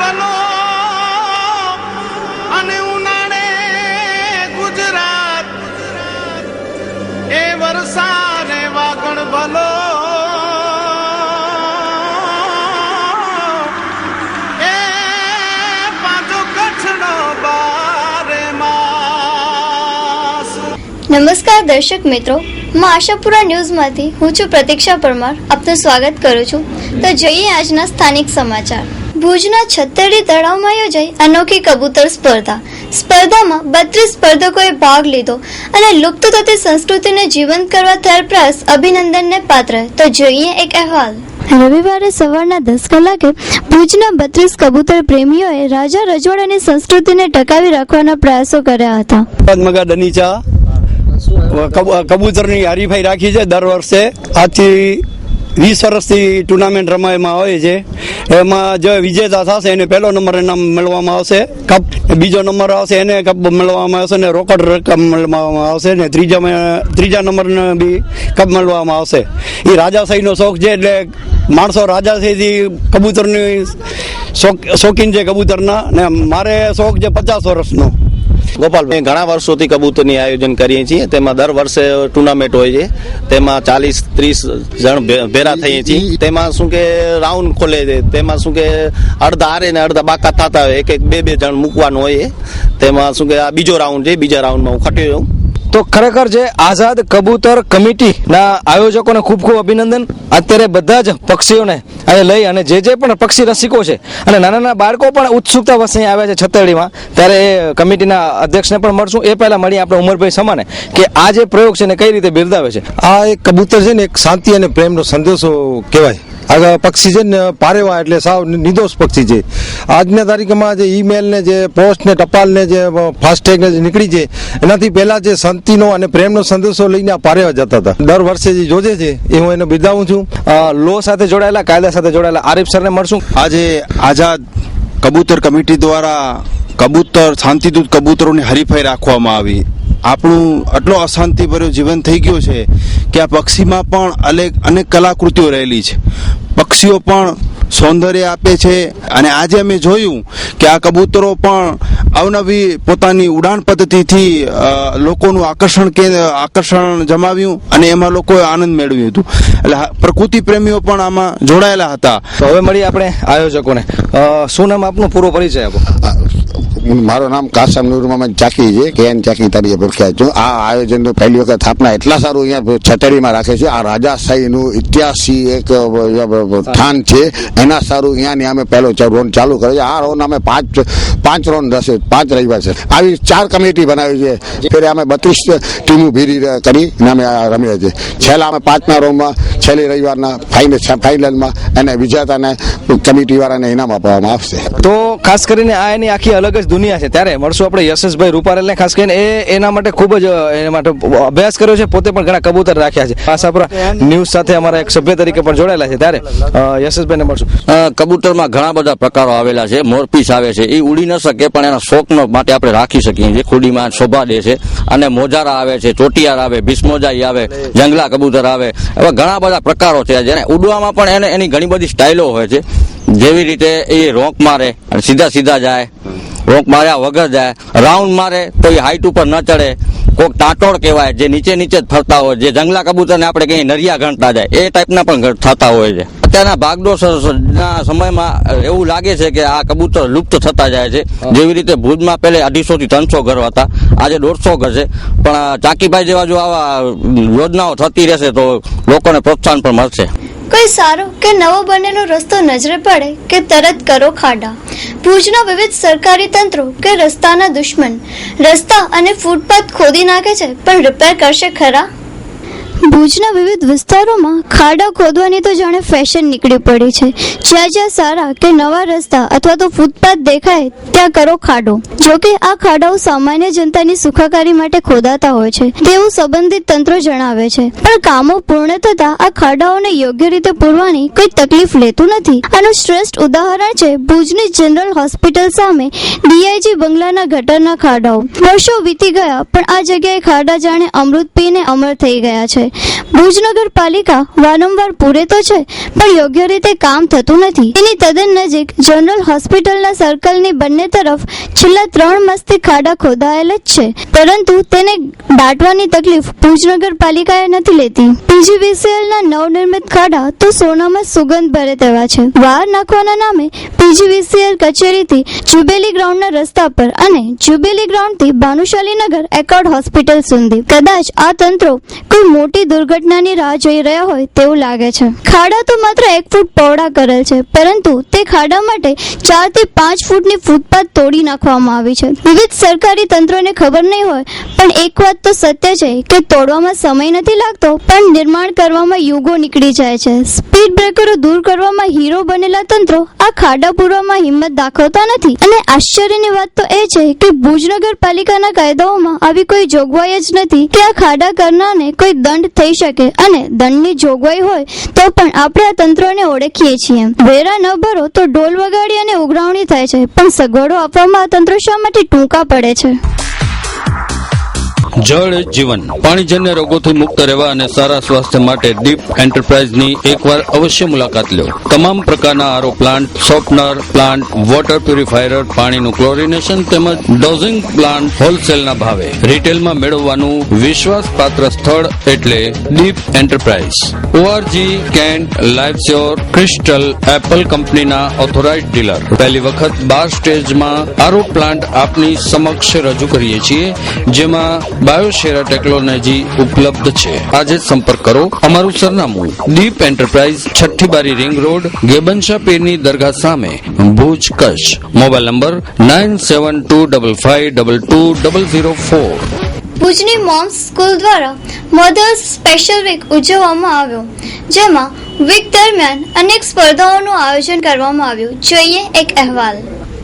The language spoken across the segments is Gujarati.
ભલો અને ઉનાળે ગુજરાત એ વરસાદ વાગણ ભલો એ પાછો કચ્છનો બારે માસ। નમસ્કાર દર્શક મિત્રો, હું આશાપુરા ન્યૂઝમાંથી હું છું પ્રતીક્ષા પરમાર, આપનું સ્વાગત કરું છું। તો જોઈએ આજના સ્થાનિક સમાચાર। ભુજના છત્તરડી તળાવમાં યોજાઈ અનોખી કબૂતર સ્પર્ધામાં 32 સ્પર્ધકોએ ભાગ લીધો અને લુપ્ત થતી સંસ્કૃતિને જીવંત કરવા થયેલ પ્રયાસ અભિનંદનને પાત્ર। તો જોઈએ એક અહેવાલ। રવિવારે સવારના 10 કલાકે ભુજના 32 કબૂતર પ્રેમીઓએ રાજા રજવાડાની સંસ્કૃતિને ટકાવી રાખવાના પ્રયાસો કર્યા હતા। કબૂતરની હરીફાઈ રાખી છે। દર વર્ષે આજથી 20 વર્ષથી ટુર્નામેન્ટ રમાયમાં હોય છે। એમાં જો વિજેતા થશે એને પહેલો નંબર ઇનામ મળવામાં આવશે, કપ બીજો નંબર આવશે એને કપ મળવામાં આવશે ને રોકડ રકમ મળવામાં આવશે ને ત્રીજા નંબરને બી કપ મળવામાં આવશે। એ રાજાશાહીનો શોખ છે, એટલે માણસો રાજાશાહીથી કબૂતરની શોખીન છે કબૂતરના, ને મારે શોખ છે 50 વર્ષનો। ગોપાલભાઈ ઘણા વર્ષોથી કબૂતરની આયોજન કરીએ છીએ, તેમાં દર વર્ષે ટુર્નામેન્ટ હોય છે, તેમાં 40-30 જણ ભેરા થઈએ છીએ। તેમાં શું કે રાઉન્ડ ખોલે છે, તેમાં શું કે અડધા હારે ને અડધા બાકા થતા હોય, એક બે જણ મૂકવાનું હોય। તેમાં શું કે આ બીજો રાઉન્ડ છે, બીજા રાઉન્ડમાં હું ખટ્યો છું। તો ખરેખર જે આઝાદ કબૂતર કમિટીના આયોજકોને ખૂબ ખૂબ અભિનંદન। અત્યારે બધા જ પક્ષીઓને અહીં લઈ અને જે પણ પક્ષી રસિકો છે અને નાના બાળકો પણ ઉત્સુકતા વશે આવ્યા છે છત્તરડીમાં, ત્યારે એ કમિટીના અધ્યક્ષને પણ મળશું। એ પહેલા મળીએ આપણે ઉમરભાઈ સમાને કે આ જે પ્રયોગ છે ને કઈ રીતે બિરદાવે છે। આ એક કબૂતર છે ને એક શાંતિ અને પ્રેમનો સંદેશો કહેવાય। આ પક્ષી છે ને પારેવા એટલે સાવ નિર્દોષ પક્ષી છે। આજના તારીખમાં જે ઈમેલ ને જે પોસ્ટ ને ટપાલ ને જે ફાસ્ટેગ ને જે નીકળી છે, એનાથી પહેલા જે શાંતિનો અને પ્રેમનો સંદેશો લઈને આ પારેવા જતા હતા। દર વર્ષે જે યોજે છે એ હું એને બિરદાવું છું। લો સાથે જોડાયેલા, કાયદા સાથે જોડાયેલા આરીફ સરને મળશું। આજે આઝાદ કબૂતર કમિટી દ્વારા શાંતિદૂત કબૂતરોની હરીફાઈ રાખવામાં આવી। આપણું આટલો અશાંતિભર્યો જીવન થઈ ગયો છે કે આ પક્ષીમાં પણ અનેક કલાકૃતિઓ રહેલી છે। પક્ષીઓ પણ સૌંદર્ય આપે છે અને આજે અમે જોયું કે આ કબૂતરો પણ અવનવી પોતાની ઉડાન પદ્ધતિથી લોકોનું આકર્ષણ જમાવ્યું અને એમાં લોકોએ આનંદ મેળવ્યું હતું। એટલે પ્રકૃતિ પ્રેમીઓ પણ આમાં જોડાયેલા હતા। તો હવે મળીએ આપણે આયોજકોને। શું નામ આપનું, પૂરો પરિચય આપો। મારું નામ કાસમ નૂર મોહમ્મદ ચાકી છે, કેએન ચાકી તરીકે પ્રખ્યાત છું। આ આયોજન પહેલી વખત સ્થાપના એટલા સારું અહીંયા છતડીમાં રાખે છે। આ રાજાશાહીનું ઇતિહાસી એક સ્થાન છે, એના સારું અહીંયાની અમે પહેલો રાઉન્ડ ચાલુ કરે છે। આ રાઉન્ડ અમે પાંચ રાઉન્ડ રહેશે, 5 રવિવાર છે। આવી 4 કમિટી બનાવી છે, ફેર અમે 32 ટીમો ભેરી કરી અમે રમીએ છીએ। છેલ્લા અમે 5મા રાઉન્ડમાં છેલ્લી રવિવારના ફાઇનલમાં એને વિજેતાને કમિટી વાળાને ઇનામ આપવામાં આવશે। તો ખાસ કરીને આ એની આખી અલગ જ દુનિયા છે। ત્યારે મળશું આપણે યશસભાઈ રૂપારેલને, ખાસ કરીને એના માટે ખૂબ જ એના માટે અભ્યાસ કર્યો છે, પોતે પણ ઘણા કબૂતર રાખ્યા છે। આશાપુરા ન્યૂઝ સાથે અમારા એક સભ્ય તરીકે પણ જોડાયેલા છે। ત્યારે યશસભાઈને મળશું। કબૂતરમાં ઘણા બધા પ્રકારો આવેલા છે। મોરપીસ આવે છે, એ ઉડી ન શકે પણ એના શોખનો માટે આપણે રાખી શકીએ છીએ, ખુડીમાં શોભા દે છે। અને મોજારા આવે છે, ચોટિયાર આવે, ભીસમોજાઈ આવે, જંગલા કબૂતર આવે, એવા ઘણા બધા પ્રકારો છે। જેને ઉડવામાં પણ એની ઘણી બધી સ્ટાઇલો હોય છે। જેવી રીતે એ રોંક મારે અને સીધા જાય, રોંક માર્યા વગર જાય, રાઉન્ડ મારે તો એ હાઈટ ઉપર ન ચડે, કોઈક ટાટોળ કહેવાય જે નીચે જ ફરતા હોય, જે જંગલા કબૂતરને આપણે કઈ નરિયા ગણતા જાય એ ટાઈપના પણ થતા હોય છે। અત્યારના ભાગદોડના સમયમાં એવું લાગે છે કે આ કબૂતર લુપ્ત થતા જાય છે। જેવી રીતે ભુજમાં પહેલે 250 થી 300 ઘર હતા, આજે 150 ઘર છે। પણ ચાકીભાઈ જેવા જો આવા યોજનાઓ થતી રહેશે તો લોકોને પ્રોત્સાહન પણ મળશે। કોઈ સારો કે નવો બનેલો રસ્તો નજરે પડે કે તરત કરો ખાડા। ભુજના વિવિધ સરકારી તંત્રો કે રસ્તાના દુશ્મન રસ્તા અને ફૂટપાથ ખોદી નાખે છે, પણ રિપેર કરશે ખરા? ભુજના વિવિધ વિસ્તારોમાં ખાડા ખોદવાની તો જાણે ફેશન નીકળી પડી છે। જ્યાં સારા કે નવા રસ્તા અથવા તો ફૂટપાથ દેખાય ત્યાં કરો ખાડો। જોકે આ ખાડાઓ સામાન્ય જનતાની સુખાકારી માટે ખોદાતા હોય છે તેવું સંબંધિત તંત્રો જણાવે છે, પણ કામો પૂર્ણ થતા આ ખાડાઓને યોગ્ય રીતે પૂરવાની કોઈ તકલીફ લેતું નથી। આનું શ્રેષ્ઠ ઉદાહરણ છે ભુજની જનરલ હોસ્પિટલ સામે ડીઆઈજી બંગલાના ગટરના ખાડાઓ। વર્ષો વીતી ગયા પણ આ જગ્યાએ ખાડા જાણે અમૃત પીને અમર થઈ ગયા છે। ભુજ નગરપાલિકા વારંવાર પૂરે તો છે પણ યોગ્ય રીતે કામ થતું નથી. તેની તદ્દન નજીક જનરલ હોસ્પિટલના સર્કલની બંને તરફ છેલ્લા 3 માસથી ખાડા ખોદાયેલ જ છે, પરંતુ તેને દાટવાની તકલીફ ભુજ નગરપાલિકાએ નથી લેતી. પીજીવીસીએલના નવનિર્મિત ખાડા તો સોનામાં સુગંધ ભરે તેવા છે. વાર નાખવાના નામે પીજીવીસીએલ કચેરીથી જ્યુબિલી ગ્રાઉન્ડના રસ્તા પર અને જ્યુબિલી ગ્રાઉન્ડથી ભાનુશાલીનગર એકોર્ડ હોસ્પિટલ સુધી કદાચ આ તંત્રો કોઈ મોટી દુર્ઘટનાની રાહ જોઈ રહ્યા હોય તેવું લાગે છે. ખાડા તો માત્ર 1 ફૂટ પહોળા કરેલ છે, પરંતુ તે ખાડા માટે 4 થી 5 ફૂટની ફૂટપાથ તોડી નાખવામાં આવી છે. વિવિધ સરકારી તંત્રોને ખબર નહીં હોય, પણ એક વાત તો સત્ય છે કે તોડવામાં સમય નથી લાગતો, પણ નિર્માણ કરવામાં યુગો નીકળી જાય છે. સ્પીડ બ્રેકરો દૂર કરવામાં હીરો બનેલા તંત્રો આ ખાડા પૂરવામાં હિંમત દાખવતા નથી. અને આશ્ચર્યની વાત તો એ છે કે ભુજ નગરપાલિકાના કાયદાઓમાં આવી કોઈ જોગવાઈ જ નથી કે આ ખાડા કરનારને કોઈ દંડ થઈ શકે, અને દંડની જોગવાઈ હોય તો પણ આપણે આ તંત્રોને ઓળખીએ છીએ. વેરા ન ભરો તો ઢોલ વગાડી અને ઉઘરાવણી થાય છે, પણ સગવડો આપવામાં આ તંત્રો શા માટે ટૂંકા પડે છે? જળ જીવન. પાણીજન્ય રોગોથી મુક્ત રહેવા અને સારા સ્વાસ્થ્ય માટે ડીપ એન્ટરપ્રાઇઝની એકવાર અવશ્ય મુલાકાત લો. તમામ પ્રકારના RO plant, softener plant, water purifier, પાણીનું ક્લોરિનેશન તેમજ ડોઝિંગ પ્લાન્ટ હોલસેલના ભાવે રિટેલમાં મેળવવાનું વિશ્વાસપાત્ર સ્થળ એટલે Deep enterprise. ORG, Kent, Lifesure, Crystal, Apple કંપનીના ઓથોરાઇઝડ ડીલર. પહેલી વખત 12 સ્ટેજમાં આરો પ્લાન્ટ આપની સમક્ષ રજૂ કરીએ છીએ, જેમાં બાયોશેરા ટેકનોલોજી ઉપલબ્ધ છે. આજે સંપર્ક કરો. અમારું સરનામું ડીપ એન્ટરપ્રાઇઝ, 6ઠી બારી રિંગ રોડ, ગેબનશા પીરની દરગાહ સામે, ભુજ, કચ્છ. Mobile number 9725522004. ભુજની મોમ્સ સ્કૂલ દ્વારા મધર્સ સ્પેશિયલ વીક ઉજવવામાં આવ્યો, જેમાં વીક દરમિયાન અનેક સ્પર્ધાઓનું આયોજન કરવામાં આવ્યું. જોઈએ એક અહેવાલ.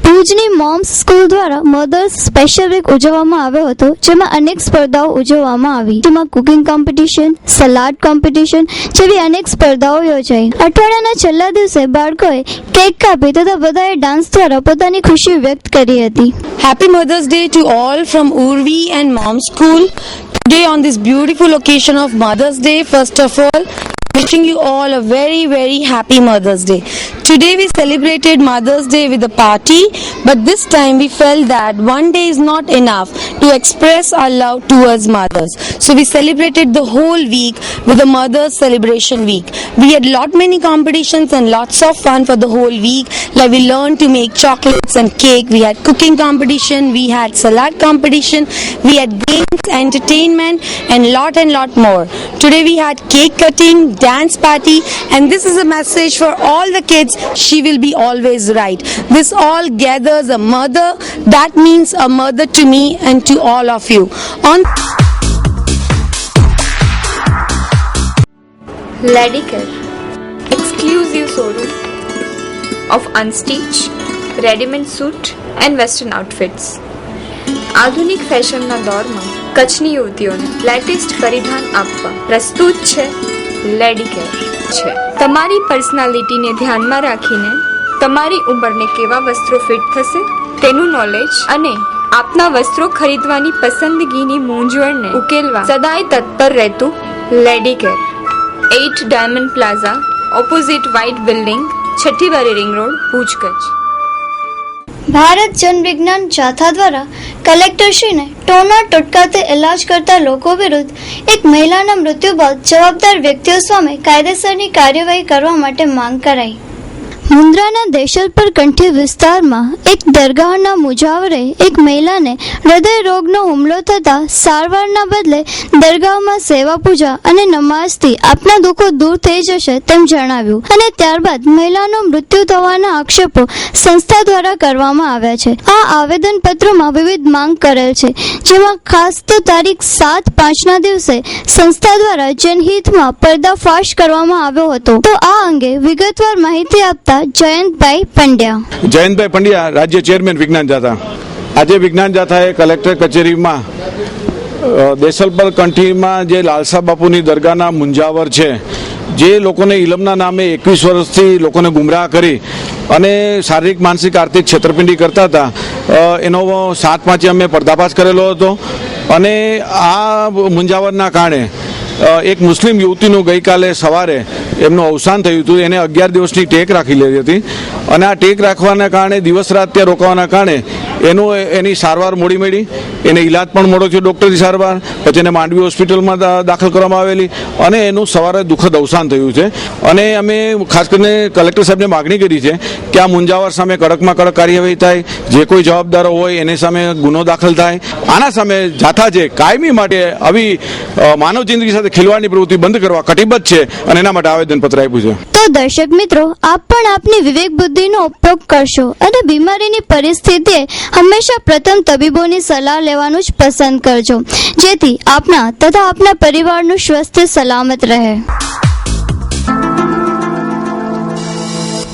ભુજની મોમ્સ સ્કૂલ દ્વારા મધર્સ સ્પેશિયલ વીક ઉજવવામાં આવ્યો હતો, જેમાં અનેક સ્પર્ધાઓ ઉજવવામાં આવી, જેમાં કુકિંગ કોમ્પિટિશન, સલાડ કોમ્પિટિશન જેવી અનેક સ્પર્ધાઓ યોજાઈ. અઠવાડિયાના છેલ્લા દિવસે બાળકોએ કેક કાપી તથા બધાએ ડાન્સ દ્વારા પોતાની ખુશી વ્યક્ત કરી હતી. Happy Mother's Day to all from Urvi and Mom School. Today on this beautiful occasion of Mother's Day, first of all, wishing you all a very, very happy Mother's Day. Today we celebrated Mother's Day with a party, but this time we felt that one day is not enough to express our love towards mothers. So we celebrated the whole week with a Mother's Celebration Week. We had many competitions and lots of fun for the whole week. Like we learned to make chocolates and cake. We had cooking competition. We had salad competition. We had games, entertainment, and lot more. Today we had cake cutting, dance party, and this is a message for all the kids. She will be always right. This all gathers a mother. That means a mother to me and to all of you. On Ladicare, exclusive showroom of unstitched, ready-made suit and western outfits. આધુનિક ફેશનના દોરમાં કચ્છની યુવતીઓને લેટેસ્ટ પરિધાન આપવા પ્રસ્તુત છે લેડીકેર. તમારી પર્સનાલિટીને ધ્યાનમાં રાખીને તમારી ઉંમરને કેવા વસ્ત્રો ફિટ થશે તેનું નોલેજ અને આપના વસ્ત્રો ખરીદવાની પસંદગીની મૂંઝવણને ઉકેલવા સદાય તત્પર રહેતું Ladycare. 8 Diamond Plaza, opposite White Building, 6ઠી બારી રિંગ રોડ, ભુજ, કચ્છ. ભારત જન વિજ્ઞાન જાથા દ્વારા કલેક્ટરશ્રીને ટોના ટોટકાતે ઇલાજ કરતા લોકો વિરુદ્ધ એક મહિલાના મૃત્યુ બાદ જવાબદાર વ્યક્તિઓ સામે કાયદેસરની કાર્યવાહી કરવા માટે માંગ કરાઈ. મુન્દ્રાના દેશલપર કંઠી વિસ્તારમાં એક દરગાહના મુજાવરે એક મહિલાને હૃદય રોગનો હુમલો થતા સારવારના બદલે દરગાહમાં સેવા પૂજા અને નમાઝથી આપના દુઃખો દૂર થઈ જશે તેમ જણાવ્યું, અને ત્યારબાદ મહિલાનું મૃત્યુ થવાના આક્ષેપો સંસ્થા દ્વારા કરવામાં આવ્યા છે. આ આવેદન પત્રમાં વિવિધ માંગ કરેલ છે, જેમાં ખાસ તો તારીખ 7/5ના દિવસે સંસ્થા દ્વારા જનહિતમાં પર્દાફાશ કરવામાં આવ્યો હતો. તો આ અંગે વિગતવાર માહિતી આપતા જયંતભાઈ પંડ્યા. જયંતભાઈ પંડ્યા, રાજ્ય ચેરમેન વિજ્ઞાન જાથા. આજે વિજ્ઞાન જાથાએ કલેક્ટર કચેરીમાં દેશલપર કંઠીમાં જે લાલસા બાપુની દરગાહના મુંજાવર છે, જે લોકોને ઇલમના નામે 21 વર્ષથી લોકોને ગુમરાહ કરી અને શારીરિક માનસિક આર્થિક છેતરપિંડી કરતા હતા, એનો 7/5 અમે પર્દાફાશ કરેલો હતો. અને આ મુંજાવરના કારણે એક મુસ્લિમ યુવતીનું ગઈકાલે સવારે એમનું અવસાન થયું હતું. એને 11 દિવસની ટેક રાખી લીધી હતી અને આ ટેક રાખવાના કારણે દિવસ રાત ત્યાં રોકાવાના કારણે એની સારવાર મોડી મળી, એને ઈલાજ પણ મોડો થયો, ડૉક્ટરની સારવાર, પછી એને માંડવી હોસ્પિટલમાં દાખલ કરવામાં આવેલી અને એનું સવારે દુઃખદ અવસાન થયું છે. અને અમે ખાસ કરીને કલેક્ટર સાહેબને માગણી કરી છે કે આ મુંજાવર સામે કડકમાં કડક કાર્યવાહી થાય, જે કોઈ જવાબદારો હોય એની સામે ગુનો દાખલ થાય. આના સામે જાથા છે કાયમી માટે આવી માનવ જિંદગી સાથે ખેલવાની પ્રવૃત્તિ બંધ કરવા કટિબદ્ધ છે અને એના માટે આવેદનપત્ર આપ્યું છે. તો દર્શક મિત્રો, આપ પણ આપની વિવેક બુદ્ધિનો ઉપયોગ કરશો અને બીમારીની પરિસ્થિતિએ હંમેશા પ્રથમ તબીબોની સલાહ લેવાનું જ પસંદ કરજો, જેથી આપના તથા આપના પરિવારનું સ્વાસ્થ્ય સલામત રહે.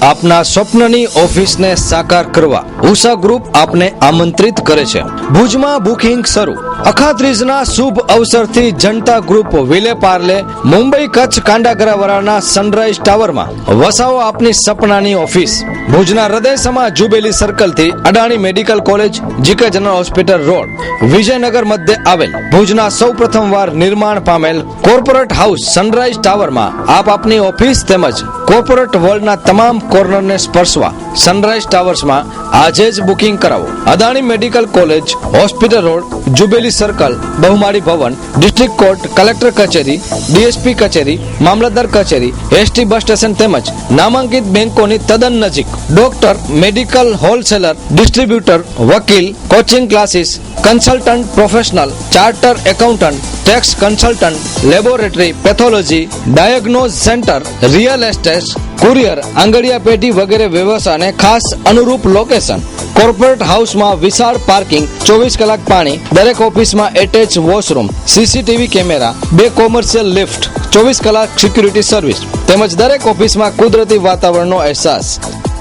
આપના સ્વપ્નની ઓફિસને સાકાર કરવા ઉષા ગ્રુપ આપને આમંત્રિત કરે છે. ભુજમાં બુકિંગ શરૂ. અખાત્રીજના શુભ અવસરથી જનતા ગ્રુપ વિલે પાર્લે મુંબઈ કચ્છ કાંડાગરાવાળાના સનરાઈઝ ટાવરમાં વસાવો આપની સપનાની ઓફિસ. ભુજના હૃદયસમા જુબેલી સર્કલથી Adani medical college, GK general hospital road, Vijaynagar મધ્ય આવેલ ભુજના સૌ પ્રથમવાર નિર્માણ પામેલ કોર્પોરેટ હાઉસ સનરાઈઝ ટાવરમાં આપ આપની ઓફિસ તેમજ કોર્પોરેટ વર્લ્ડના તમામ કોર્નરને સ્પર્શવા સનરાઈઝ ટાવર્સમાં આજે જ બુકિંગ કરાવો. Adani medical college, hospital road, jubilee circle, બહુમાળી ભવન, ડિસ્ટ્રિક્ટ કોર્ટ, કલેક્ટર કચેરી, ડીએસપી કચેરી, મામલતદાર કચેરી, એસટી બસ સ્ટેશન તેમજ નામાંકિત બેંકોની તદ્દન નજીક. ડોક્ટર, મેડિકલ હોલસેલર, ડિસ્ટ્રીબ્યુટર, વકીલ, coaching classes, consultant professional, charter accountant, tax consultant, laboratory, pathology, diagnose centre, real estate, courier, આંગડિયા પેઢી વગેરે વ્યવસાયને ખાસ અનુરૂપ લોકેશન. કોર્પોરેટ હાઉસમાં વિશાળ પાર્કિંગ, 24 કલાક પાણી, દરેક ઓફિસમાં attach washroom, CCTV camera, 2 commercial lift, 24 કલાક સિક્યુરિટી સર્વિસ તેમજ દરેક ઓફિસમાં કુદરતી વાતાવરણનો અહેસાસ.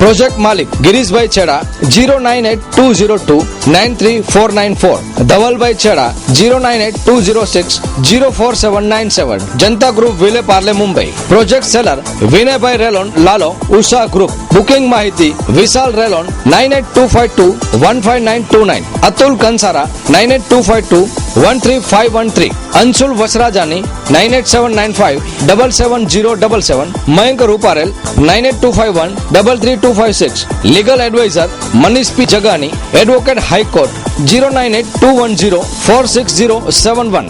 પ્રોજેક્ટ માલિક ગિરીશભાઈ છેડા 09820293494, ધવલભાઈ Chheda 09820604797, Janata group Vile Parle Mumbai. Project seller વિનયભાઈ રેલોન લાલો, ઉષા ગ્રુપ. બુકિંગ માહિતી Vishal Relon 9825215929, Atul Kansara 9825213513, Anshul Vasrajani 9879577077, Mayank Ruparel 9825133256, legal advisor Manish P Jagani, advocate high court 09821046071.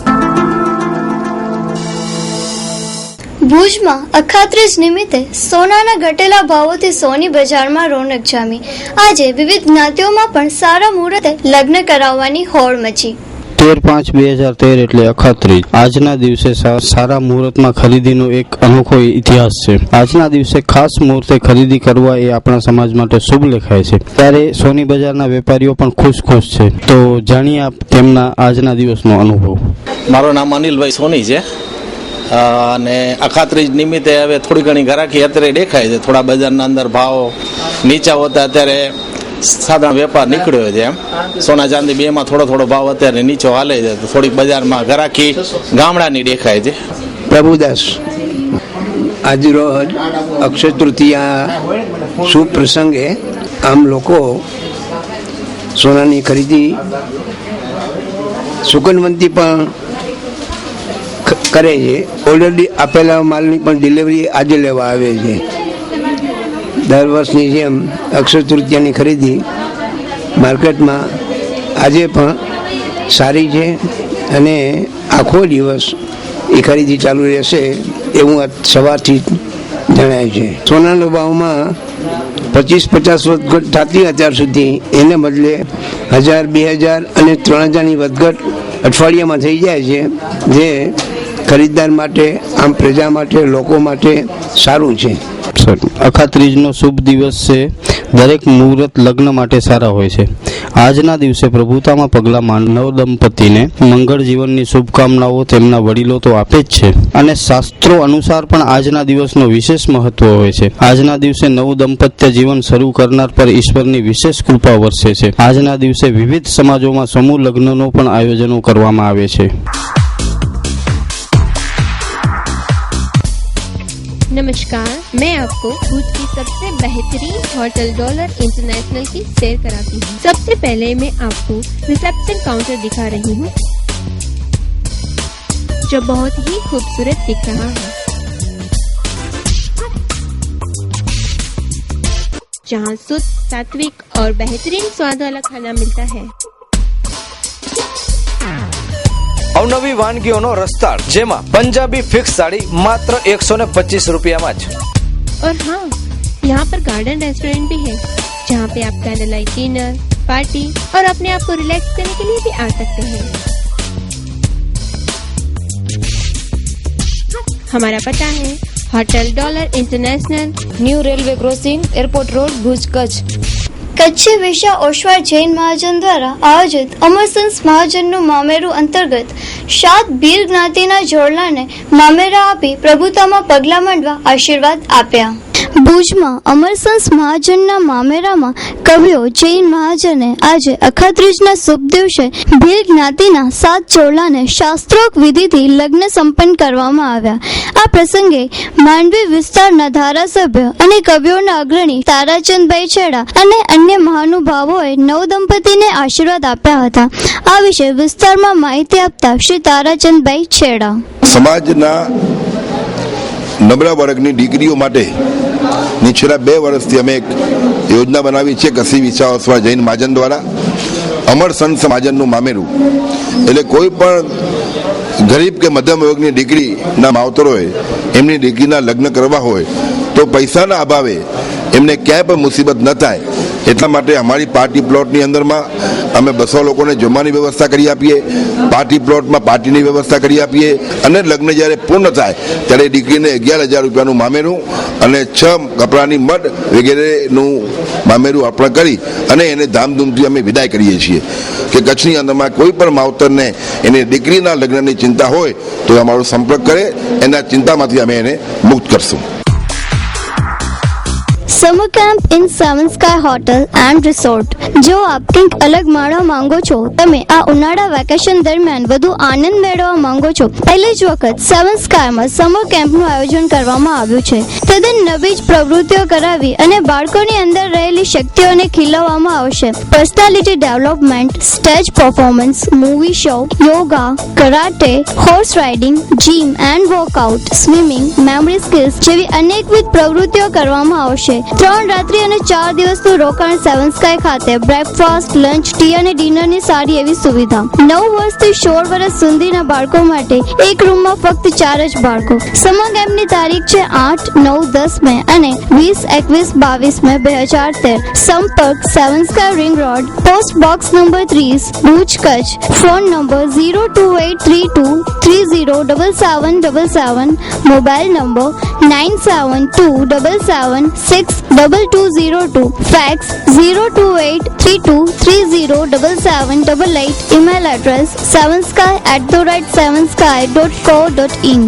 ભુજમાં અખાત્રીજ નિમિત્તે સોનાના ઘટેલા ભાવોથી સોની બજારમાં રોનક જામી. આજે વિવિધ જ્ઞાતિઓમાં પણ સારા મુહૂર્તે લગ્ન કરાવવાની હોડ મચી. 13/5/2013 એટલે અખાત્રીજ. આજના દિવસે સારા મુહૂર્તમાં ખરીદીનો એક અનોખો ઇતિહાસ છે. આજના દિવસે ખાસ મુહૂર્તે ખરીદી કરવા એ આપણા સમાજ માટે શુભ લેખાય છે. ત્યારે સોની બજારના વેપારીઓ પણ ખુશ છે. તો જાણીએ આપ તેમના આજના દિવસનો અનુભવ. મારું નામ અનિલભાઈ સોની છે અને અખાત્રીજ નિમિત્તે હવે થોડી ઘણી ઘરાકી અત્યારે દેખાય છે. થોડા બજારના અંદર ભાવ નીચા હોતા અત્યારે સાધારણ વેપાર નીકળ્યો છે. એમ સોના ચાંદી બેમાં થોડો ભાવ અત્યારે નીચો હાલે છે. તો થોડીક બજારમાં ઘરાકી ગામડાની દેખાય છે. પ્રભુદાસ. આજરોજ અક્ષય તૃતીયા શુભ પ્રસંગે આમ લોકો સોનાની ખરીદી સુકનવંતી પણ કરે છે. ઓલરેડી આપેલા માલની પણ ડિલિવરી આજે લેવા આવે છે. દર વર્ષની જેમ અક્ષય તૃતીયાની ખરીદી માર્કેટમાં આજે પણ સારી છે અને આખો દિવસ એ ખરીદી ચાલુ રહેશે એવું સવારથી જણાય છે. સોનાના ભાવમાં 25-50 વધઘટ થતી અત્યાર સુધી, એને બદલે 1000, 2000 અને 3000ની વધઘટ અઠવાડિયામાં થઈ જાય છે, જે ખરીદદાર માટે, આમ પ્રજા માટે, લોકો માટે સારું છે. અખાત્રીજનો શુભ દિવસ છે. દરેક મુહૂર્ત લગ્ન માટે સારા હોય છે. આજના દિવસે પ્રભુતામાં પગલાં નવ દંપતીને મંગળ જીવનની શુભકામનાઓ તેમના વડીલો તો આપે જ છે અને શાસ્ત્રો અનુસાર પણ આજના દિવસનો વિશેષ મહત્વ હોય છે. આજના દિવસે નવું દંપત્ય જીવન શરૂ કરનાર પર ઈશ્વરની વિશેષ કૃપા વરસે છે. આજના દિવસે વિવિધ સમાજોમાં સમૂહ લગ્નનો પણ આયોજનો કરવામાં આવે છે. नमस्कार, मैं आपको भुज की सबसे बेहतरीन होटल डॉलर इंटरनेशनल की सैर कराती हूँ. सबसे पहले मैं आपको रिसेप्शन काउंटर दिखा रही हूँ, जो बहुत ही खूबसूरत दिख रहा है, जहाँ शुद्ध, सात्विक और बेहतरीन स्वाद वाला खाना मिलता है। અવનવી વાનગીઓનો રસ્તાળ, જેમાં પંજાબી ફિક્સ થાળી માત્ર 125 રૂપિયામાં જ। और हाँ, यहाँ पर गार्डन रेस्टोरेंट भी है, जहाँ पे आप कैंडल लाइट डिनर, पार्टी और अपने आप को रिलैक्स करने के लिए भी आ सकते हैं। हमारा पता है hotel dollar international, new railway crossing, airport road, Bhuj, Kutch. Kutchi વેશ્યા ઓશવાર જૈન મહાજન દ્વારા આયોજિત અમરસંસ મહાજનનું મામેરું અંતર્ગત 7 ભીલ જ્ઞાતિના જોડલાને મામેરા આપી પ્રભુતામાં પગલાં માંડવા આશીર્વાદ આપ્યા। ભુજમાં અમરસંસ મહાજનના મામેરામાં કવિઓ જૈન મહાજને આજે અખાત્રીજના શુભ દિવસે ભીલ જ્ઞાતિના 7 જોડલાને શાસ્ત્રોક્ત વિધિથી લગ્ન સંપન્ન કરવામાં આવ્યા। આ પ્રસંગે માંડવી વિસ્તારના ધારાસભ્ય અને કવિઓના અગ્રણી તારાચંદભાઈ છેડા અને અન્ય મહાનુભાવોએ નવદંપતિને આશીર્વાદ આપ્યા હતા। આ વિશે વિસ્તારમાં માહિતી આપતા શ્રી તારાચંદભાઈ છેડા, સમાજના નબળા વર્ગની દીકરીઓ માટે છેલ્લા 2 વર્ષથી અમે એક યોજના બનાવી છે કચ્છી વેશ્યા ઓશવાર જૈન મહાજન દ્વારા। અમરસંસ મહાજનનું મામેરું એટલે કોઈ પણ ગરીબ કે મધ્યમ વર્ગની દીકરીના માવતરોએ એમની દીકરીના લગ્ન કરવા હોય તો પૈસાના અભાવે એમને ક્યાંય પણ મુસીબત ન થાય એટલા માટે અમારી પાર્ટી પ્લોટની અંદરમાં અમે 200 લોકોને જમવાની વ્યવસ્થા કરી આપીએ, પાર્ટી પ્લોટમાં પાર્ટીની વ્યવસ્થા કરી આપીએ અને લગ્ન જ્યારે પૂર્ણ થાય ત્યારે દીકરીને 11,000 રૂપિયાનું મામેરું અને 6 કપડાની મઢ વગેરેનું મામેરું અર્પણ કરી અને એને ધામધૂમથી અમે વિદાય કરીએ છીએ કે કચ્છની અંદરમાં કોઈ પણ માવતરને એની દીકરીના લગ્નની ચિંતા હોય તો અમારો સંપર્ક કરે, એના ચિંતામાંથી અમે એને મુક્ત કરશું। Summer camp in seven sky hotel and resort. जो आप कंઈક અલગ માણવા માંગો છો, તમે આ ઉનાળા વેકેશન દરમિયાન વધુ આનંદ મેળવવા માંગો છો, પહેલી જ વખત સેવન સ્કાયમાં સમર કેમ્પનું આયોજન કરવામાં આવ્યું છે। તદ્દન નવી જ પ્રવૃત્તિઓ કરાવી અને બાળકોની અંદર રહેલી શક્તિઓને ખીલવવામાં આવશે। Personality development, stage performance, movie show, yoga, karate, horse riding, gym and workout, swimming, memory skills જેવી અનેકવિધ પ્રવૃત્તિઓ કરવામાં આવશે। 3 રાત્રિ અને 4 દિવસનું રોકાણ સેવન સ્કાય ખાતે, બ્રેકફાસ્ટ, લંચ, ટી અને ડિનરની સારી એવી સુવિધા। 9 વર્ષથી 16 વર્ષ સુધીના બાળકો માટે એક રૂમમાં ફક્ત 4 જ બાળકો। સમર કેમ્પની તારીખ છે 8, 9, 10 મે અને 20, 21, 22 મે 2013। સંપર્ક Seven Sky ring road, post box number 30, Bhuj, Kutch. Phone number 02832307777, mobile number 9727762202, fax 02832307788, email address sevensky@sevensky.co.in।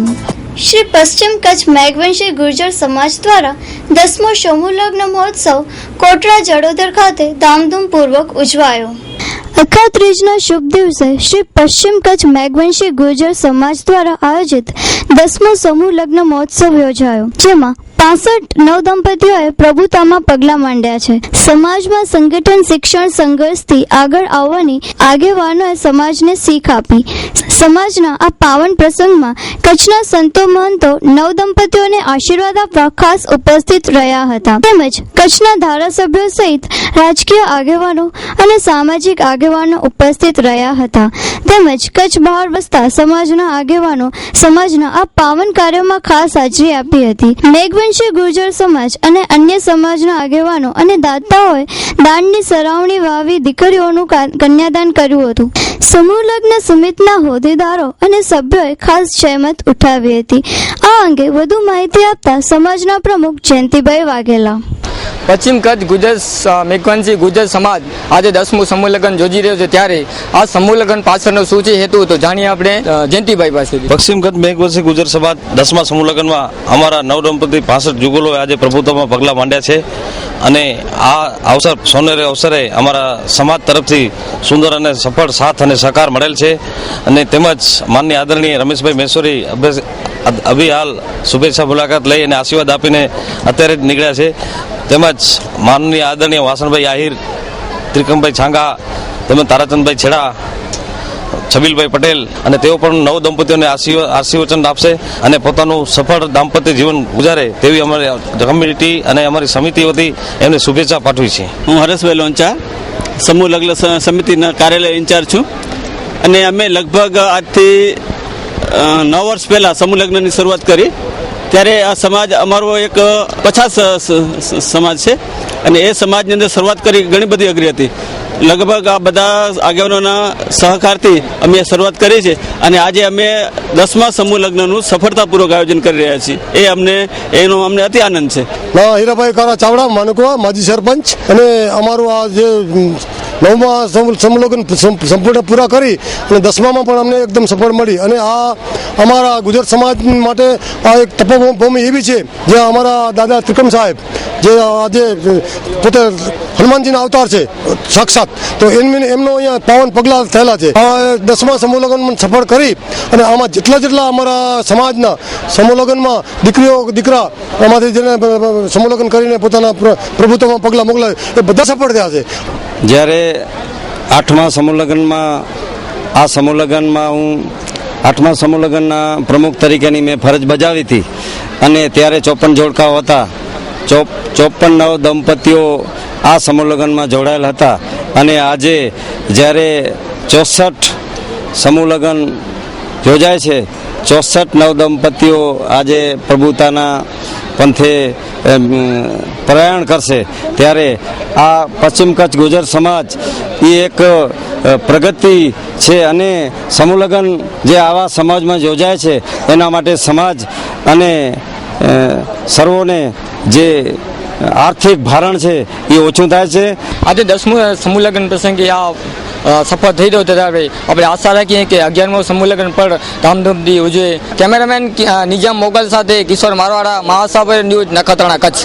Shri પશ્ચિમ કચ્છ મેઘવંશી ગુર્જર સમાજ દ્વારા 10મો સમૂહ લગ્ન મહોત્સવ કોટડા જડોદર ખાતે ધામધૂમપૂર્વક ઉજવાયો। અખાત્રીજના શુભ દિવસે શ્રી પશ્ચિમ કચ્છ મેઘવંશી ગુર્જર સમાજ દ્વારા આયોજિત 10મો સમૂહ લગ્ન મહોત્સવ યોજાયો, જેમાં 65 નવદંપતીઓએ પ્રભુતામાં પગલાં માંડ્યા છે। સમાજમાં સંગઠન, શિક્ષણ, સંઘર્ષથી આગળ આવવાની આગેવાનોએ સમાજને શીખ આપી। સમાજના આ પાવન પ્રસંગમાં કચ્છના સંતો મહંતો નવદંપતીઓને આશીર્વાદ આપવા ખાસ ઉપસ્થિત રહ્યા હતા, તેમજ કચ્છના ધારાસભ્યો સહિત રાજકીય આગેવાનો અને સામાજિક આગેવાનો ઉપસ્થિત રહ્યા હતા, તેમજ કચ્છ બહાર વસતા સમાજના આગેવાનો સમાજના આ પાવન કાર્યોમાં ખાસ હાજરી આપી હતી। મેઘવંશી ગુર્જર સમાજ અને અન્ય સમાજના આગેવાનો અને દાતાઓએ દાનની સરાવણી વાવી દીકરીઓનું કન્યાદાન કર્યું હતું। સમૂહ લગ્ન સમિતિના હોદ્દેદારો અને સભ્યોએ ખાસ જહેમત ઉઠાવી હતી। આ અંગે વધુ માહિતી આપતા સમાજના પ્રમુખ જયંતિભાઈ વાઘેલા, પશ્ચિમ કચ્છ ગુર્જર મેઘવંશી ગુર્જર સમાજ આજે 10મું સમૂહ લગ્ન યોજી રહ્યો છે, ત્યારે આ સમૂહ લગ્ન પાછળનો શું છે હેતુ તો જાણીએ આપણે જયંતિભાઈ પાસેથી। પશ્ચિમ કચ્છ મેઘવંશી ગુર્જર સમાજ 10મા સમૂહ લગ્નમાં અમારા નવદંપતિ 65 જુગલોએ આજે પ્રભુત્વમાં પગલાં માંડ્યા છે અને આ અવસર સોનેરી અવસરે અમારા સમાજ તરફથી સુંદર અને સફળ સાથ અને સહકાર મળેલ છે અને તેમજ માનનીય આદરણીય રમેશભાઈ મેસોરી અભી હાલ શુભેચ્છા મુલાકાત લઈ અને આશીર્વાદ આપીને અત્યારે જ નીકળ્યા છે, તેમજ માનનીય આદરણીય વાસણભાઈ આહિર, ત્રિકમભાઈ છાંગા, તેમજ તારાચંદભાઈ છેડા, છબીલભાઈ પટેલ અને તેઓ પણ નવ દંપતીઓને આશીર્વચન આપશે અને પોતાનું સફળ દાંપત્ય જીવન ગુજારે તેવી અમારી કમ્યુનિટી અને અમારી સમિતિ વતી એમને શુભેચ્છા પાઠવી છે. હું હરેશભાઈ લોંચા, સમૂહ લગ્ન સમિતિના કાર્યાલય ઇન્ચાર્જ છું અને અમે લગભગ આજથી 9 વર્ષ પહેલાં સમૂહ લગ્નની શરૂઆત કરી. ત્યારે આ સમાજ અમારો એક પછાત સમાજ છે અને એ સમાજની અંદર શરૂઆત કરી ઘણી બધી અઘરી હતી. લગભગ આ બધા આગેવાનોના સહકારથી અમે શરૂઆત કરી છે અને આજે અમે 10મા સમૂહ લગ્નનું સફળતાપૂર્વક આયોજન કરી રહ્યા છીએ. એનો અમને અતિ આનંદ છે. હીરાભાઈ કારા ચાવડા, માનકવા, માજી સરપંચ. અને અમારું આ જે 9મા સમૂહ લગ્ન સંપૂર્ણ પૂરા કરી અને 10મામાં પણ અમને એકદમ સફળ મળી. અને આ અમારા ગુજરાત સમાજ માટે આ એક તપોભૂમિ એવી છે જ્યાં અમારા દાદા ત્રિકમ સાહેબ જે આજે પોતે હનુમાનજીના અવતાર છે સાક્ષાત, તો એમનો અહીંયા પાવન પગલા થયેલા છે. આ 10મા સમૂહ લગ્ન સફળ કરી અને આમાં જેટલા અમારા સમાજના સમૂહ લગ્નમાં દીકરા આમાંથી જેને સમૂહ લગ્ન કરીને પોતાના પ્રભુત્વમાં પગલા મોકલાય એ બધા સફળ થયા છે. જ્યારે 8મા સમૂહ લગ્નમાં આ સમૂહ લગ્નમાં હું 8મા સમૂહ લગ્નના પ્રમુખ તરીકેની મેં ફરજ બજાવી હતી અને ત્યારે 54 જોડકાઓ હતા. 54 દંપતીઓ આ સમૂહ લગ્નમાં જોડાયેલા હતા અને આજે જ્યારે 64 સમૂહ લગ્ન યોજાય છે, 64 દંપતીઓ આજે પ્રભુતાના પંથે પ્રયાણ કરશે, ત્યારે આ પશ્ચિમ કચ્છ ગુજર સમાજ એ એક પ્રગતિ છે અને સમૂહ લગ્ન જે આવા સમાજમાં યોજાય છે એના માટે સમાજ અને સર્વોને જે આર્થિક ભારણ છે એ ઓછું થાય છે. આજે 10મું સમૂહ લગ્ન પ્રસંગે આ સફળ થઈ રહ્યો ત્યારે આપણે આશા રાખીએ કે 11મો સમૂહ લગ્ન પર ધામધૂમથી ઉજવે. કેમેરામેન નિજામ મોગલ સાથે કિશોર મારવાડા, મહાસાગર ન્યૂઝ, નખત્રાણા, કચ્છ.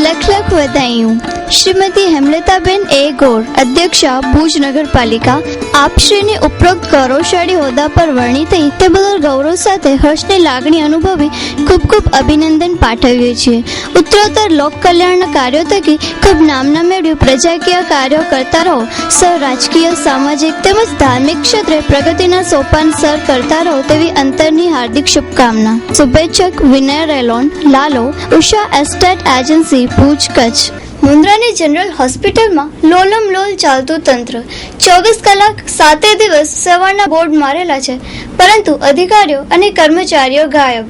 લખ વધાયું. શ્રીમતી હેમલતાબેન એ ગોર, અધ્યક્ષા ભુજ નગરપાલિકા, આપશ્રીની ઉપરોક્ત ગૌરવશાળી હોદ્દા પર વરણી થઈ તે બદલ ગૌરવ સાથે હર્ષની લાગણી અનુભવી ખૂબ ખૂબ અભિનંદન પાઠવીએ છીએ. ઉત્તરોત્તર લોક કલ્યાણના કાર્યો થકી ખૂબ નામના મેળવ્યું પ્રજાકીય કાર્યો કરતા રહો. સૌ રાજકીય, સામાજિક તેમજ ધાર્મિક ક્ષેત્રે પ્રગતિના સોપાન સર કરતા રહો તેવી અંતરની હાર્દિક શુભકામના. શુભેચ્છક વિનય રેલોન, લાલો, ઉષા એસ્ટેટ એજન્સી, ભુજ, કચ્છ. મુન્દ્રાની જનરલ હોસ્પિટલમાં લોલમ લોલ ચાલતું તંત્ર. 24 કલાક 7 દિવસ સવારના બોર્ડ મારેલા છે, પરંતુ અધિકારીઓ અને કર્મચારીઓ ગાયબ.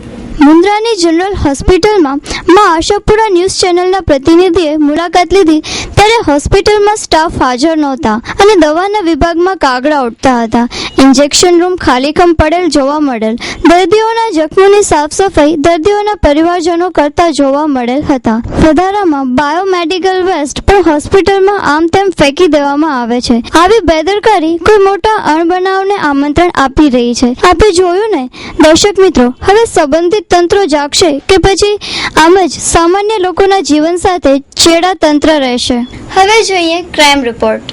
મુન્દ્રાની જનરલ હોસ્પિટલમાં માં આશાપુરા ન્યૂઝ ચેનલના પ્રતિનિધિએ મુલાકાત લીધી ત્યારે હોસ્પિટલમાં સ્ટાફ હાજર નહોતા અને દવાના વિભાગમાં કાગડા ઉડતા હતા. ઇન્જેક્શન રૂમ ખાલીખમ પડેલ જોવા મળેલ. દર્દીઓના જખમોની સાફ સફાઈ દર્દીઓના પરિવારજનો કરતા જોવા મળેલ હતા. વધારામાં બાયોમેડિકલ વેસ્ટ પણ હોસ્પિટલમાં આમ તેમ ફેંકી દેવામાં આવે છે. આવી બેદરકારી કોઈ મોટા અણબનાવને આમંત્રણ આપી રહી છે. આપણે જોયું ને દર્શક મિત્રો, હવે સંબંધિત તંત્રો જાગશે કે પછી આમ જ સામાન્ય લોકોના જીવન સાથે ચેડા તંત્ર રહેશે. હવે જોઈએ ક્રાઇમ રિપોર્ટ.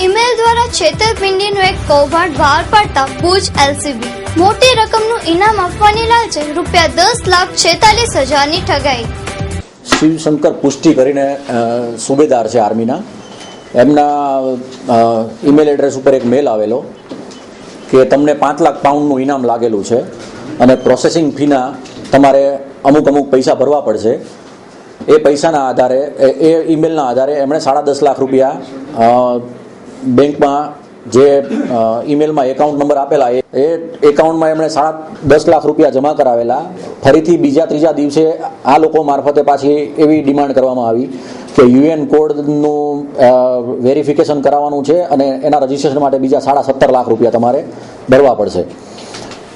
ઈમેલ દ્વારા છેતરપિંડીનો એક કૌભાંડ બહાર પાડતા ભુજ એલસીબી. મોટી રકમનું ઇનામ આપવાની લાલચે ₹10,46,000ની ઠગાઈ. શિવશંકર પુષ્ટિ કરીને સુબેદાર છે આર્મીના, એમના ઈમેલ એડ્રેસ ઉપર એક મેલ આવેલો કે તમને 5 લાખ પાઉન્ડનું ઇનામ લાગેલું છે અને પ્રોસેસિંગ ફીના તમારે અમુક પૈસા ભરવા પડશે. એ પૈસાના આધારે, એ ઈમેલના આધારે એમણે ₹10.5 લાખ બેંકમાં જે ઈમેલમાં એકાઉન્ટ નંબર આપેલા એ એકાઉન્ટમાં એમણે ₹10 લાખ જમા કરાવેલા. ફરીથી બીજા ત્રીજા દિવસે આ લોકો મારફતે પાછી એવી ડિમાન્ડ કરવામાં આવી કે યુએન કોડનું વેરિફિકેશન કરાવવાનું છે અને એના રજીસ્ટ્રેશન માટે બીજા ₹17.5 લાખ તમારે ભરવા પડશે.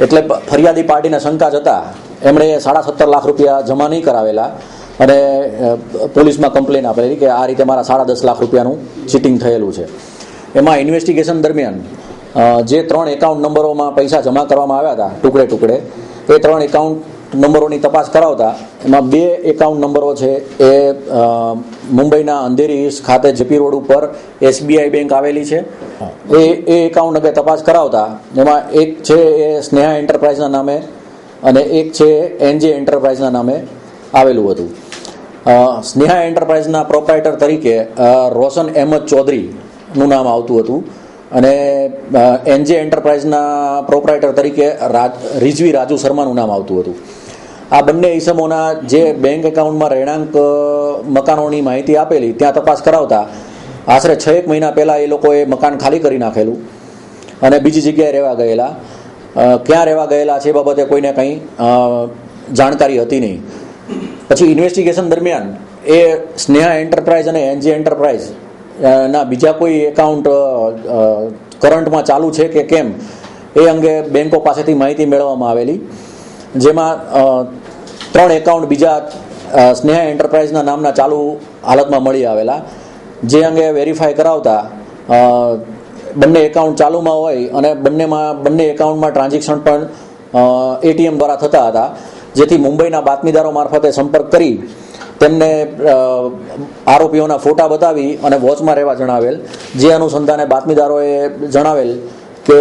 એટલે ફરિયાદી પાર્ટીને શંકા જતા એમણે ₹17.5 લાખ જમા નહીં કરાવેલા અને પોલીસમાં કમ્પ્લેન આપેલી કે આ રીતે મારા ₹10.5 લાખ ચીટિંગ થયેલું છે. એમાં ઇન્વેસ્ટિગેશન દરમિયાન જે 3 એકાઉન્ટ નંબરોમાં પૈસા જમા કરવામાં આવ્યા હતા ટુકડે, એ 3 એકાઉન્ટ નંબરોની તપાસ કરાવતા એમાં 2 એકાઉન્ટ નંબરો છે એ મુંબઈના અંધેરી ઈસ્ટ ખાતે જેપી રોડ ઉપર SBI બેંક આવેલી છે. એ એકાઉન્ટ અંગે તપાસ કરાવતા એમાં એક છે એ સ્નેહા એન્ટરપ્રાઇઝના નામે અને એક છે NJ એન્ટરપ્રાઇઝના નામે આવેલું હતું. સ્નેહા એન્ટરપ્રાઇઝના પ્રોપ્રાઇટર તરીકે રોશન અહેમદ ચૌધરીનું નામ આવતું હતું અને NJ એન્ટરપ્રાઇઝના પ્રોપ્રાઇટર તરીકે રિઝવી રાજુ શર્માનું નામ આવતું હતું. આ બંને ઇસમોના જે બેંક એકાઉન્ટમાં રહેણાંક મકાનોની માહિતી આપેલી ત્યાં તપાસ કરાવતા આશરે 6 મહિના પહેલાં એ લોકોએ મકાન ખાલી કરી નાખેલું અને બીજી જગ્યાએ રહેવા ગયેલા. ક્યાં રહેવા ગયેલા છે એ બાબતે કોઈને કંઈ જાણકારી હતી નહીં. પછી ઇન્વેસ્ટિગેશન દરમિયાન એ સ્નેહા એન્ટરપ્રાઇઝ અને NJ એન્ટરપ્રાઇઝ ના બીજા કોઈ એકાઉન્ટ કરંટમાં ચાલુ છે કે કેમ એ અંગે બેંકો પાસેથી માહિતી મેળવવામાં આવેલી, જેમાં 3 એકાઉન્ટ બીજા સ્નેહા એન્ટરપ્રાઇઝના નામના ચાલુ હાલતમાં મળી આવેલા, જે અંગે વેરીફાઈ કરાવતા બંને એકાઉન્ટ ચાલુમાં હોય અને બંને એકાઉન્ટમાં ટ્રાન્ઝેક્શન પણ ATM દ્વારા થતા હતા, જેથી મુંબઈના બાતમીદારો મારફતે સંપર્ક કરી તેમને આરોપીઓના ફોટા બતાવી અને વોચમાં રહેવા જણાવેલ. જે અનુસંધાને બાતમીદારોએ જણાવેલ કે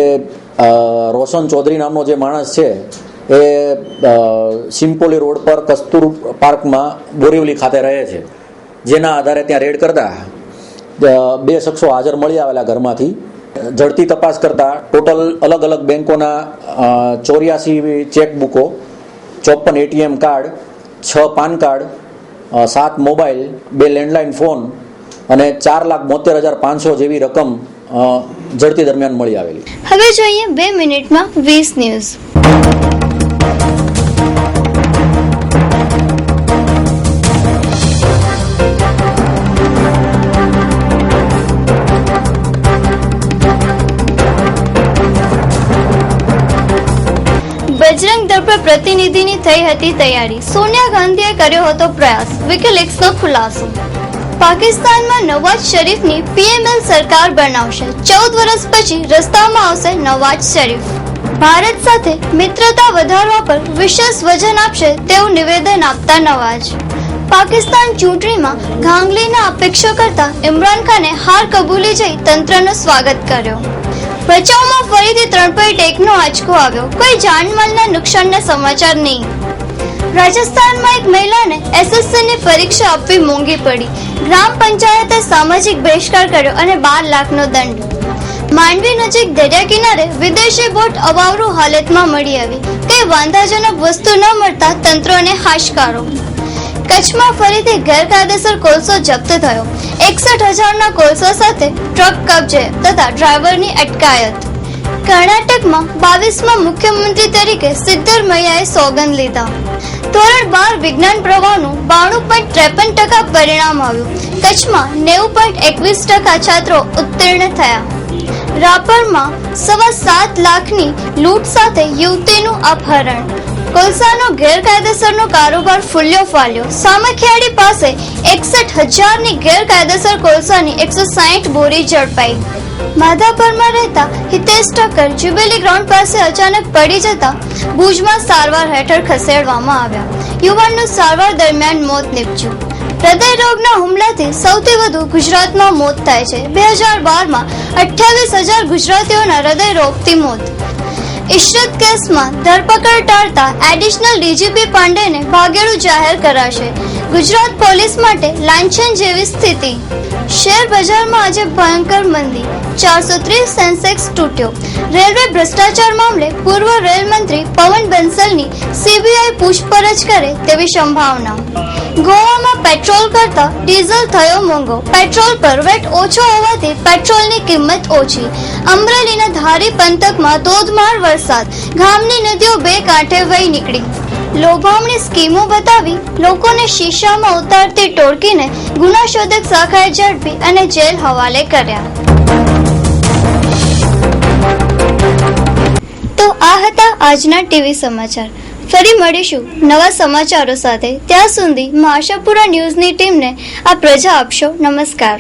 રોશન ચૌધરી નામનો જે માણસ છે એ સિમ્પોલી રોડ પર કસ્તુર પાર્કમાં બોરીવલી ખાતે રહે છે. જેના આધારે ત્યાં રેડ કરતા 2 શખ્સો હાજર મળી આવેલા ઘરમાંથી. ઝડપી તપાસ કરતા ટોટલ અલગ અલગ બેંકોના 84 ચેકબુકો, 54 ATM card, 6 PAN card, 7 mobile, 2 landline phone અને 4,72,500 જેવી રકમ ઝડપી દરમિયાન મળી આવેલી. હવે જોઈએ 2 મિનિટમાં 20 ન્યૂઝ. બજરંગ દળ પર પ્રતિનિધિની થઈ હતી તૈયારી. સોનિયા ગાંધીએ કર્યો હતો પ્રયાસ. વિકીલીક્સનો ખુલાસો. પાકિસ્તાનમાં નવાઝ શરીફની PML સરકાર બનાવશે. 14 વર્ષ પછી રસ્તામાં આવશે નવાઝ શરીફ. ભારત સાથે મિત્રતા વધારવા પર વિશેષ વજન આપશે તેવું નિવેદન આપતા નવાઝ. પાકિસ્તાન ચૂંટણીમાં ગાંગલીના અપેક્ષા કરતા ઇમરાન ખાને હાર કબૂલી જઈ તંત્રનું સ્વાગત કર્યો. ભચાઉમાં ફરીથી 3.1નો આંચકો આવ્યો. કોઈ જાનમાલના નુકસાનના સમાચાર નહીં. રાજસ્થાનમાં એક મહિલાને SSCની પરીક્ષા આપવી મોંઘી પડી. ગ્રામ પંચાયતે સામાજિક બહિષ્કાર કર્યો અને 12 લાખનો દંડ. માંડવી નજીક દરિયા કિનારે વિદેશી બોટ અવાવરૂ હાલતમાં મળી આવી. કઈ વાંધાજનક વસ્તુ ન મળતા તંત્રને હાશકારો. કચ્છમાં ફરીથી ગેરકાયદેસર કોલસો જપ્ત થયો. 61,000ના કોલસા સાથે ટ્રક કબજે તથા ડ્રાઈવરની અટકાયત. કર્ણાટકમાં 22માં મુખ્યમંત્રી તરીકે સિદ્ધરમૈયાએ સોગંદ લીધા. ધોરણ 12 વિજ્ઞાન પ્રવાહનું 92.53% પરિણામ આવ્યું. કચ્છમાં 90.21% છાત્રો ઉત્તીર્ણ થયા. રાપરમાં 7.25 લાખની લૂંટ સાથે યુવતીનું અપહરણ. કોલસાનો ગેરકાયદેસરનો કારોબાર ફૂલ્યો ફાલ્યો. સામખિયાળી પાસે 61,000ની ગેરકાયદેસર કોલસાની 160 બોરી ઝડપાઈ. માધાપરમાં રહેતા હિતેશ ઠક્કર જ્યુબિલી ગ્રાઉન્ડ પાસે અચાનક પડી જતા ભુજમાં સારવાર હેઠળ ખસેડવામાં આવ્યા. યુવાનનું સારવાર દરમિયાન મોત નીપજ્યું. હૃદય રોગના હુમલાથી સૌથી વધુ ગુજરાતમાં મોત થાય છે. 2012માં 28,000 ગુજરાતીઓના હૃદય રોગથી મોત. ઇશરત કેસમાં ધરપકડ ટાળતા એડિશનલ DGP પાંડેને ભાગેડુ જાહેર કરાશે. ગુજરાત પોલીસ માટે લાંછન જેવી સ્થિતિ. શેર બજારમાં આજે ભયંકર મંદી. 430 સેન્સેક્સ તૂટ્યો. રેલવે ભ્રષ્ટાચાર મામલે પૂર્વ રેલ મંત્રી પવન બંસલની CBI પૂછપરછ કરે તેવી સંભાવના. ગોવામાં પેટ્રોલ કરતા ડીઝલ થયો મોંઘો. પેટ્રોલ પર વેટ ઓછો હોવાથી પેટ્રોલની કિંમત ઓછી. અમરેલીના ધારી પંથકમાં ધોધમાર વરસાદ. ગામની નદીઓ 2 કાંઠે વહી નીકળી. લોભામણી સ્કીમો બતાવી લોકોને શીશામાં ઉતારતી ટોળકીને ગુનાશોધક શાખાએ ઝડપી અને જેલ હવાલે કર્યા. તો આ હતા આજના ટીવી સમાચાર. ફરી મળીશું નવા સમાચારો સાથે. ત્યાં સુધી આશાપુરા ન્યૂઝની ટીમને આપ રજા આપશો. નમસ્કાર.